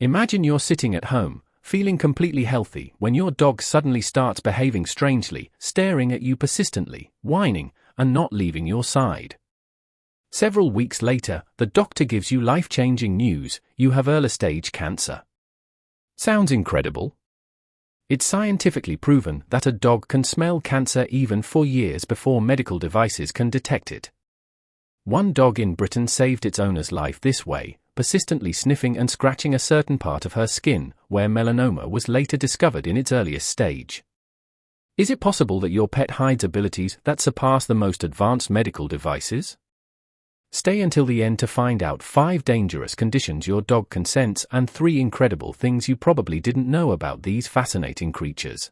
Imagine you're sitting at home, feeling completely healthy, when your dog suddenly starts behaving strangely, staring at you persistently, whining, and not leaving your side. Several weeks later, the doctor gives you life-changing news: you have early-stage cancer. Sounds incredible? It's scientifically proven that a dog can smell cancer even for years before medical devices can detect it. One dog in Britain saved its owner's life this way, persistently sniffing and scratching a certain part of her skin, where melanoma was later discovered in its earliest stage. Is it possible that your pet hides abilities that surpass the most advanced medical devices? Stay until the end to find out 5 dangerous conditions your dog can sense and 3 incredible things you probably didn't know about these fascinating creatures.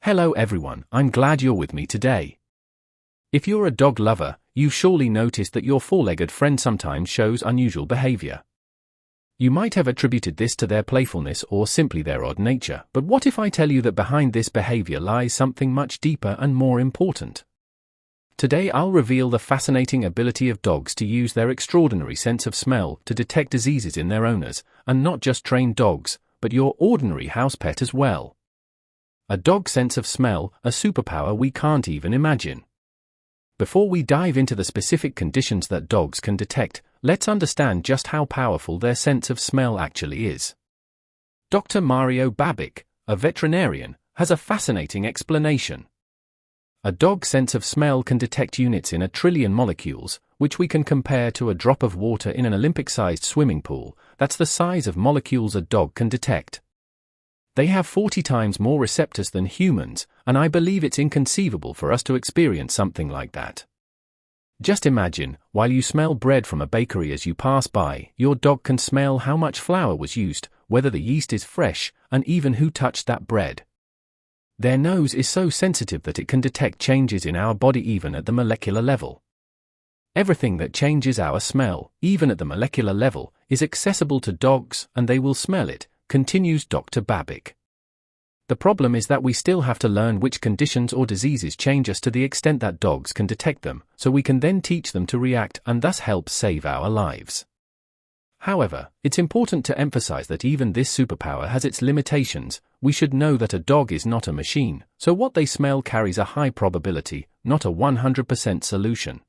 Hello everyone, I'm glad you're with me today. If you're a dog lover, you've surely noticed that your 4-legged friend sometimes shows unusual behavior. You might have attributed this to their playfulness or simply their odd nature, but what if I tell you that behind this behavior lies something much deeper and more important? Today I'll reveal the fascinating ability of dogs to use their extraordinary sense of smell to detect diseases in their owners, and not just trained dogs, but your ordinary house pet as well. A dog's sense of smell, a superpower we can't even imagine. Before we dive into the specific conditions that dogs can detect, let's understand just how powerful their sense of smell actually is. Dr. Mario Babic, a veterinarian, has a fascinating explanation. A dog's sense of smell can detect units in 1 trillion molecules, which we can compare to a drop of water in an Olympic-sized swimming pool. That's the size of molecules a dog can detect. They have 40 times more receptors than humans, and I believe it's inconceivable for us to experience something like that. Just imagine, while you smell bread from a bakery as you pass by, your dog can smell how much flour was used, whether the yeast is fresh, and even who touched that bread. Their nose is so sensitive that it can detect changes in our body even at the molecular level. Everything that changes our smell, even at the molecular level, is accessible to dogs, and they will smell it, continues Dr. Babic. The problem is that we still have to learn which conditions or diseases change us to the extent that dogs can detect them, so we can then teach them to react and thus help save our lives. However, it's important to emphasize that even this superpower has its limitations. We should know that a dog is not a machine, so what they smell carries a high probability, not a 100% solution.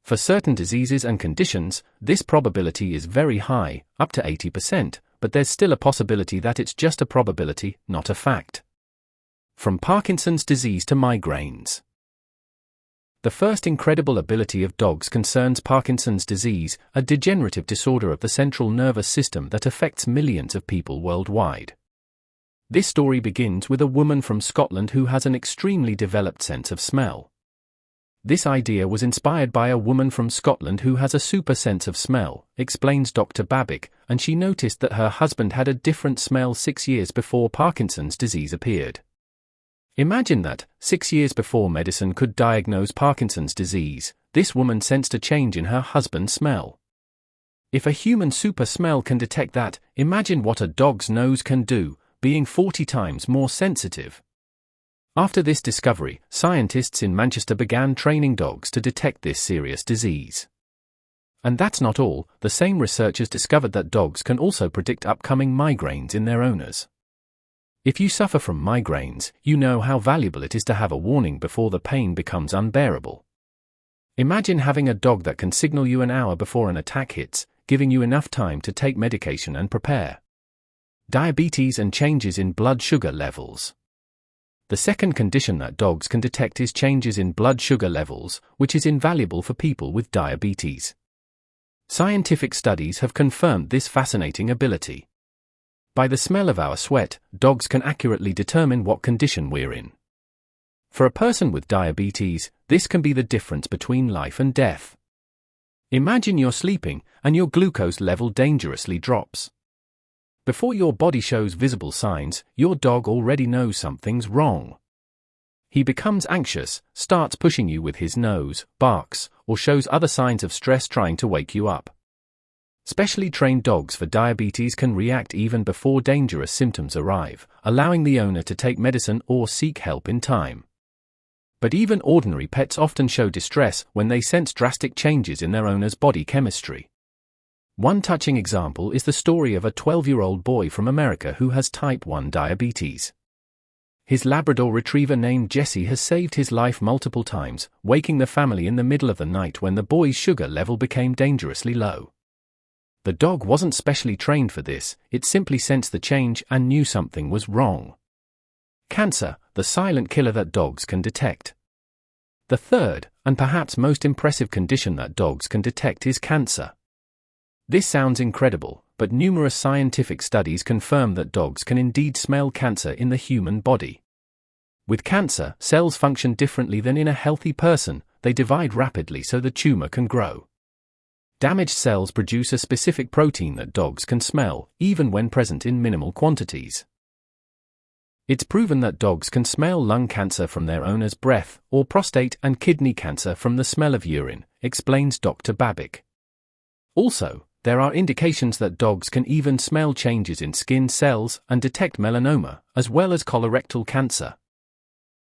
For certain diseases and conditions, this probability is very high, up to 80%, but there's still a possibility that it's just a probability, not a fact. From Parkinson's disease to migraines. The first incredible ability of dogs concerns Parkinson's disease, a degenerative disorder of the central nervous system that affects millions of people worldwide. This story begins with a woman from Scotland who has an extremely developed sense of smell. This idea was inspired by a woman from Scotland who has a super sense of smell, explains Dr. Babic, and she noticed that her husband had a different smell 6 years before Parkinson's disease appeared. Imagine that, 6 years before medicine could diagnose Parkinson's disease, this woman sensed a change in her husband's smell. If a human super smell can detect that, imagine what a dog's nose can do, being 40 times more sensitive. After this discovery, scientists in Manchester began training dogs to detect this serious disease. And that's not all, the same researchers discovered that dogs can also predict upcoming migraines in their owners. If you suffer from migraines, you know how valuable it is to have a warning before the pain becomes unbearable. Imagine having a dog that can signal you an hour before an attack hits, giving you enough time to take medication and prepare. Diabetes and changes in blood sugar levels. The second condition that dogs can detect is changes in blood sugar levels, which is invaluable for people with diabetes. Scientific studies have confirmed this fascinating ability. By the smell of our sweat, dogs can accurately determine what condition we're in. For a person with diabetes, this can be the difference between life and death. Imagine you're sleeping, and your glucose level dangerously drops. Before your body shows visible signs, your dog already knows something's wrong. He becomes anxious, starts pushing you with his nose, barks, or shows other signs of stress trying to wake you up. Specially trained dogs for diabetes can react even before dangerous symptoms arrive, allowing the owner to take medicine or seek help in time. But even ordinary pets often show distress when they sense drastic changes in their owner's body chemistry. One touching example is the story of a 12-year-old boy from America who has type 1 diabetes. His Labrador retriever named Jesse has saved his life multiple times, waking the family in the middle of the night when the boy's sugar level became dangerously low. The dog wasn't specially trained for this, it simply sensed the change and knew something was wrong. Cancer, the silent killer that dogs can detect. The third, and perhaps most impressive condition that dogs can detect is cancer. This sounds incredible, but numerous scientific studies confirm that dogs can indeed smell cancer in the human body. With cancer, cells function differently than in a healthy person, they divide rapidly so the tumor can grow. Damaged cells produce a specific protein that dogs can smell, even when present in minimal quantities. It's proven that dogs can smell lung cancer from their owner's breath, or prostate and kidney cancer from the smell of urine, explains Dr. Babic. Also, there are indications that dogs can even smell changes in skin cells and detect melanoma, as well as colorectal cancer.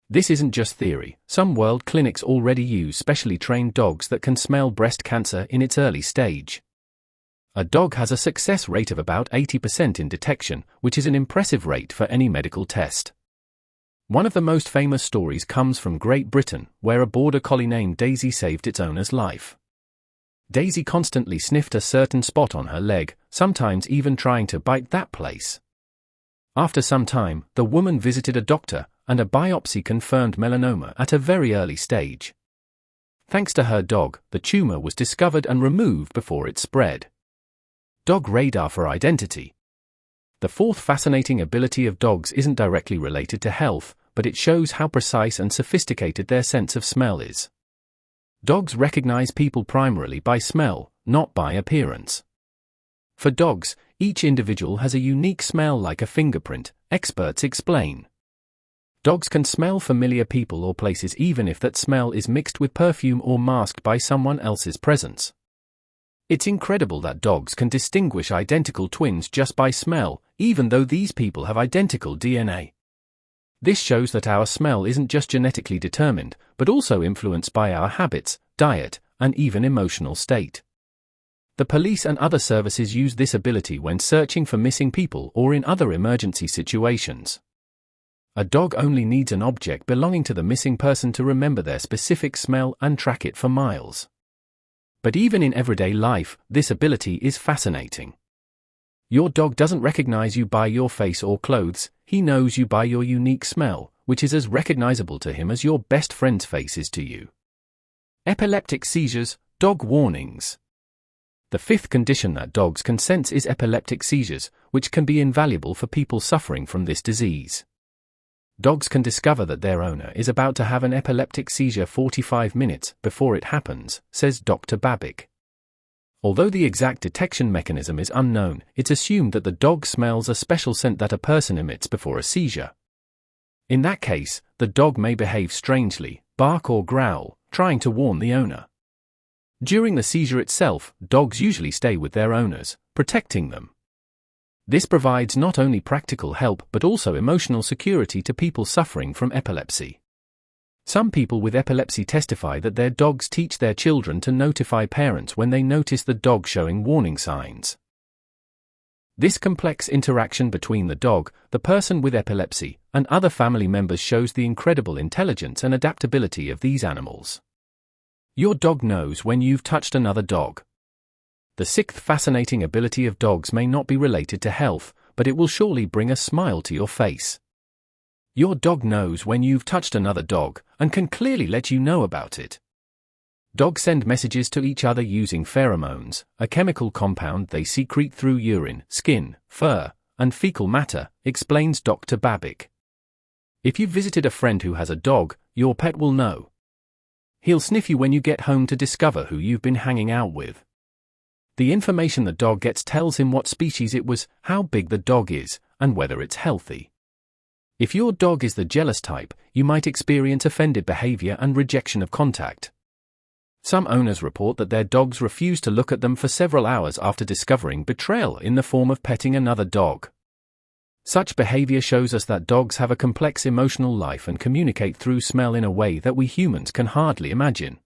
This isn't just theory, some world clinics already use specially trained dogs that can smell breast cancer in its early stage. A dog has a success rate of about 80% in detection, which is an impressive rate for any medical test. One of the most famous stories comes from Great Britain, where a border collie named Daisy saved its owner's life. Daisy constantly sniffed a certain spot on her leg, sometimes even trying to bite that place. After some time, the woman visited a doctor, and a biopsy confirmed melanoma at a very early stage. Thanks to her dog, the tumor was discovered and removed before it spread. Dog radar for identity. The fourth fascinating ability of dogs isn't directly related to health, but it shows how precise and sophisticated their sense of smell is. Dogs recognize people primarily by smell, not by appearance. For dogs, each individual has a unique smell like a fingerprint, experts explain. Dogs can smell familiar people or places even if that smell is mixed with perfume or masked by someone else's presence. It's incredible that dogs can distinguish identical twins just by smell, even though these people have identical DNA. This shows that our smell isn't just genetically determined, but also influenced by our habits, diet, and even emotional state. The police and other services use this ability when searching for missing people or in other emergency situations. A dog only needs an object belonging to the missing person to remember their specific smell and track it for miles. But even in everyday life, this ability is fascinating. Your dog doesn't recognize you by your face or clothes, he knows you by your unique smell, which is as recognizable to him as your best friend's face is to you. Epileptic seizures, dog warnings. The fifth condition that dogs can sense is epileptic seizures, which can be invaluable for people suffering from this disease. Dogs can discover that their owner is about to have an epileptic seizure 45 minutes before it happens, says Dr. Babic. Although the exact detection mechanism is unknown, it's assumed that the dog smells a special scent that a person emits before a seizure. In that case, the dog may behave strangely, bark or growl, trying to warn the owner. During the seizure itself, dogs usually stay with their owners, protecting them. This provides not only practical help but also emotional security to people suffering from epilepsy. Some people with epilepsy testify that their dogs teach their children to notify parents when they notice the dog showing warning signs. This complex interaction between the dog, the person with epilepsy, and other family members shows the incredible intelligence and adaptability of these animals. Your dog knows when you've touched another dog. The sixth fascinating ability of dogs may not be related to health, but it will surely bring a smile to your face. Your dog knows when you've touched another dog, and can clearly let you know about it. Dogs send messages to each other using pheromones, a chemical compound they secrete through urine, skin, fur, and fecal matter, explains Dr. Babic. If you've visited a friend who has a dog, your pet will know. He'll sniff you when you get home to discover who you've been hanging out with. The information the dog gets tells him what species it was, how big the dog is, and whether it's healthy. If your dog is the jealous type, you might experience offended behavior and rejection of contact. Some owners report that their dogs refuse to look at them for several hours after discovering betrayal in the form of petting another dog. Such behavior shows us that dogs have a complex emotional life and communicate through smell in a way that we humans can hardly imagine.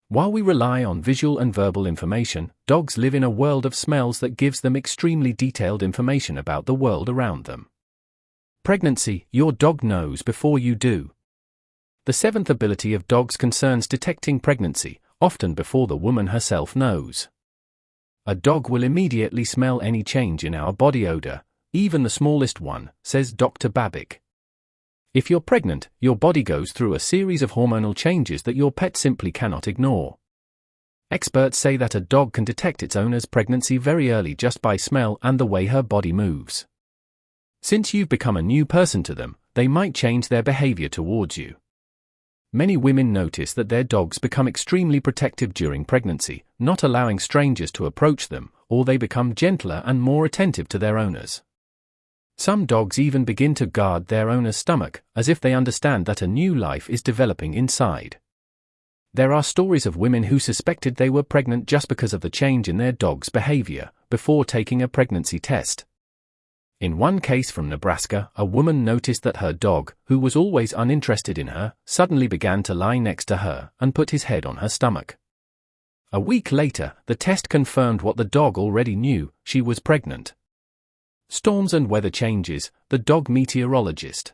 While we rely on visual and verbal information, dogs live in a world of smells that gives them extremely detailed information about the world around them. Pregnancy, your dog knows before you do. The seventh ability of dogs concerns detecting pregnancy, often before the woman herself knows. A dog will immediately smell any change in our body odor, even the smallest one, says Dr. Babic. If you're pregnant, your body goes through a series of hormonal changes that your pet simply cannot ignore. Experts say that a dog can detect its owner's pregnancy very early just by smell and the way her body moves. Since you've become a new person to them, they might change their behavior towards you. Many women notice that their dogs become extremely protective during pregnancy, not allowing strangers to approach them, or they become gentler and more attentive to their owners. Some dogs even begin to guard their owner's stomach, as if they understand that a new life is developing inside. There are stories of women who suspected they were pregnant just because of the change in their dog's behavior, before taking a pregnancy test. In one case from Nebraska, a woman noticed that her dog, who was always uninterested in her, suddenly began to lie next to her and put his head on her stomach. A week later, the test confirmed what the dog already knew: she was pregnant. Storms and weather changes, the dog meteorologist.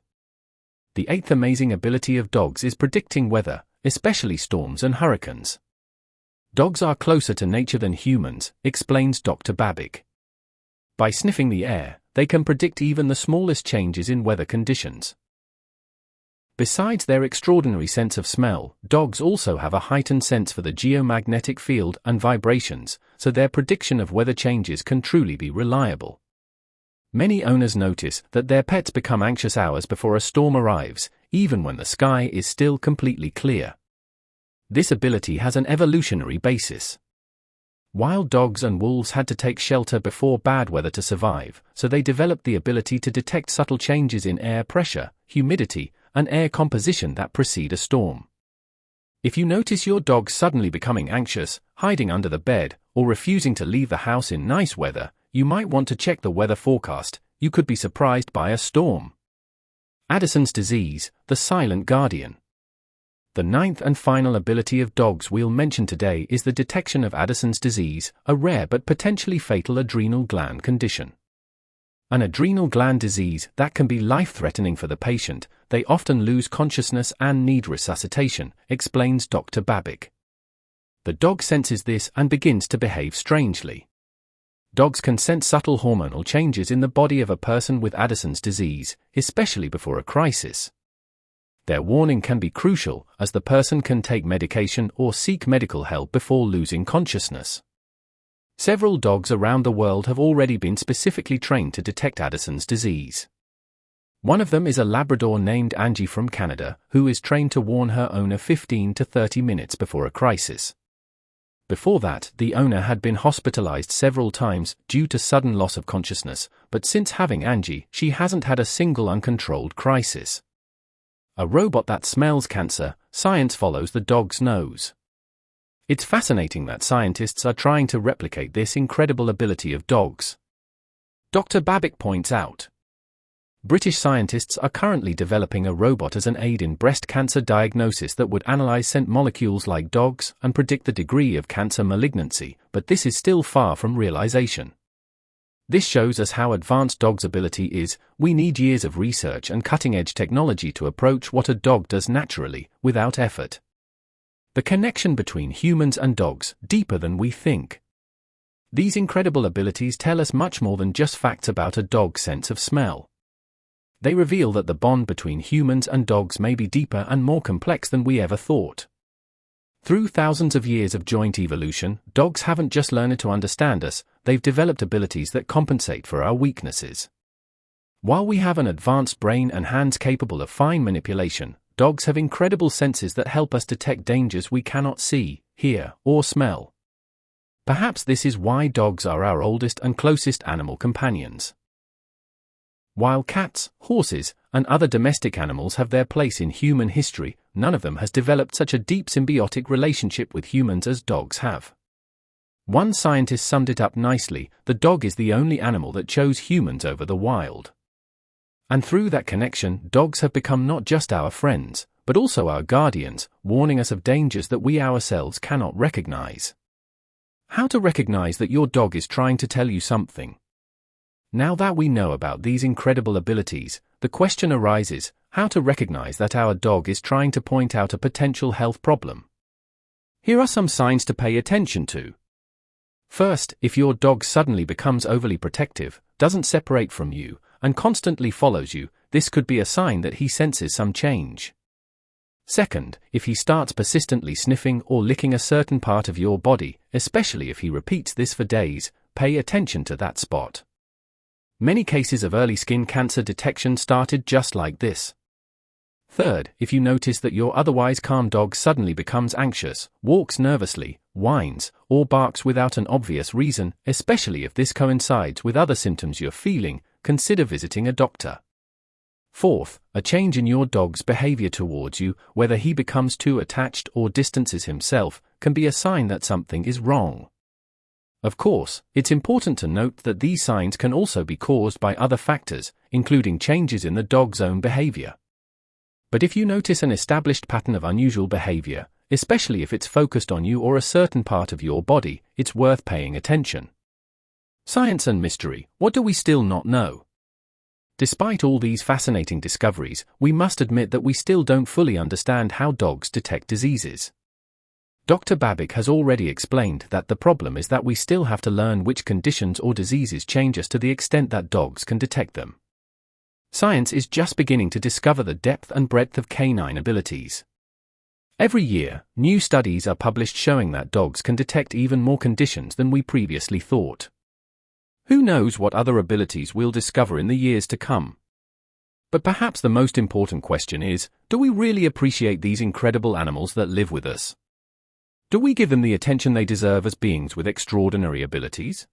The eighth amazing ability of dogs is predicting weather, especially storms and hurricanes. Dogs are closer to nature than humans, explains Dr. Babic. By sniffing the air, they can predict even the smallest changes in weather conditions. Besides their extraordinary sense of smell, dogs also have a heightened sense for the geomagnetic field and vibrations, so their prediction of weather changes can truly be reliable. Many owners notice that their pets become anxious hours before a storm arrives, even when the sky is still completely clear. This ability has an evolutionary basis. Wild dogs and wolves had to take shelter before bad weather to survive, so they developed the ability to detect subtle changes in air pressure, humidity, and air composition that precede a storm. If you notice your dog suddenly becoming anxious, hiding under the bed, or refusing to leave the house in nice weather, you might want to check the weather forecast. You could be surprised by a storm. Addison's disease, the silent guardian. The ninth and final ability of dogs we'll mention today is the detection of Addison's disease, a rare but potentially fatal adrenal gland condition. An adrenal gland disease that can be life-threatening for the patient. They often lose consciousness and need resuscitation, explains Dr. Babic. The dog senses this and begins to behave strangely. Dogs can sense subtle hormonal changes in the body of a person with Addison's disease, especially before a crisis. Their warning can be crucial, as the person can take medication or seek medical help before losing consciousness. Several dogs around the world have already been specifically trained to detect Addison's disease. One of them is a Labrador named Angie from Canada, who is trained to warn her owner 15 to 30 minutes before a crisis. Before that, the owner had been hospitalized several times due to sudden loss of consciousness, but since having Angie, she hasn't had a single uncontrolled crisis. A robot that smells cancer, science follows the dog's nose. It's fascinating that scientists are trying to replicate this incredible ability of dogs. Dr. Babic points out, British scientists are currently developing a robot as an aid in breast cancer diagnosis that would analyze scent molecules like dogs and predict the degree of cancer malignancy, but this is still far from realization. This shows us how advanced dogs' ability is. We need years of research and cutting-edge technology to approach what a dog does naturally, without effort. The connection between humans and dogs, deeper than we think. These incredible abilities tell us much more than just facts about a dog's sense of smell. They reveal that the bond between humans and dogs may be deeper and more complex than we ever thought. Through thousands of years of joint evolution, dogs haven't just learned to understand us, they've developed abilities that compensate for our weaknesses. While we have an advanced brain and hands capable of fine manipulation, dogs have incredible senses that help us detect dangers we cannot see, hear, or smell. Perhaps this is why dogs are our oldest and closest animal companions. While cats, horses, and other domestic animals have their place in human history, none of them has developed such a deep symbiotic relationship with humans as dogs have. One scientist summed it up nicely: the dog is the only animal that chose humans over the wild. And through that connection, dogs have become not just our friends, but also our guardians, warning us of dangers that we ourselves cannot recognize. How to recognize that your dog is trying to tell you something. Now that we know about these incredible abilities, the question arises, how to recognize that our dog is trying to point out a potential health problem. Here are some signs to pay attention to. First, if your dog suddenly becomes overly protective, doesn't separate from you, and constantly follows you, this could be a sign that he senses some change. Second, if he starts persistently sniffing or licking a certain part of your body, especially if he repeats this for days, pay attention to that spot. Many cases of early skin cancer detection started just like this. Third, if you notice that your otherwise calm dog suddenly becomes anxious, walks nervously, whines, or barks without an obvious reason, especially if this coincides with other symptoms you're feeling, consider visiting a doctor. Fourth, a change in your dog's behavior towards you, whether he becomes too attached or distances himself, can be a sign that something is wrong. Of course, it's important to note that these signs can also be caused by other factors, including changes in the dog's own behavior. But if you notice an established pattern of unusual behavior, especially if it's focused on you or a certain part of your body, it's worth paying attention. Science and mystery, what do we still not know? Despite all these fascinating discoveries, we must admit that we still don't fully understand how dogs detect diseases. Dr. Babic has already explained that the problem is that we still have to learn which conditions or diseases change us to the extent that dogs can detect them. Science is just beginning to discover the depth and breadth of canine abilities. Every year, new studies are published showing that dogs can detect even more conditions than we previously thought. Who knows what other abilities we'll discover in the years to come? But perhaps the most important question is, do we really appreciate these incredible animals that live with us? Do we give them the attention they deserve as beings with extraordinary abilities?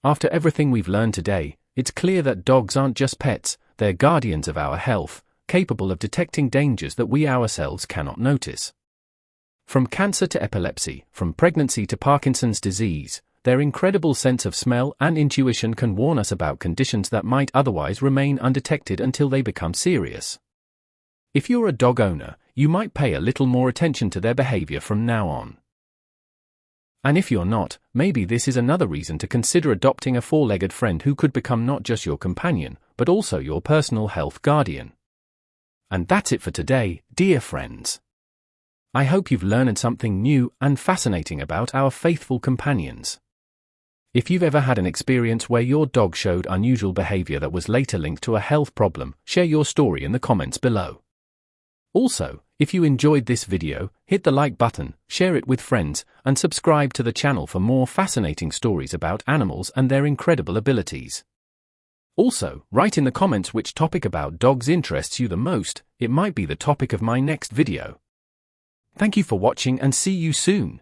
After everything we've learned today, it's clear that dogs aren't just pets, they're guardians of our health, capable of detecting dangers that we ourselves cannot notice. From cancer to epilepsy, from pregnancy to Parkinson's disease, their incredible sense of smell and intuition can warn us about conditions that might otherwise remain undetected until they become serious. If you're a dog owner, you might pay a little more attention to their behavior from now on. And if you're not, maybe this is another reason to consider adopting a four-legged friend who could become not just your companion, but also your personal health guardian. And that's it for today, dear friends. I hope you've learned something new and fascinating about our faithful companions. If you've ever had an experience where your dog showed unusual behavior that was later linked to a health problem, share your story in the comments below. Also, if you enjoyed this video, hit the like button, share it with friends, and subscribe to the channel for more fascinating stories about animals and their incredible abilities. Also, write in the comments which topic about dogs interests you the most. It might be the topic of my next video. Thank you for watching and see you soon.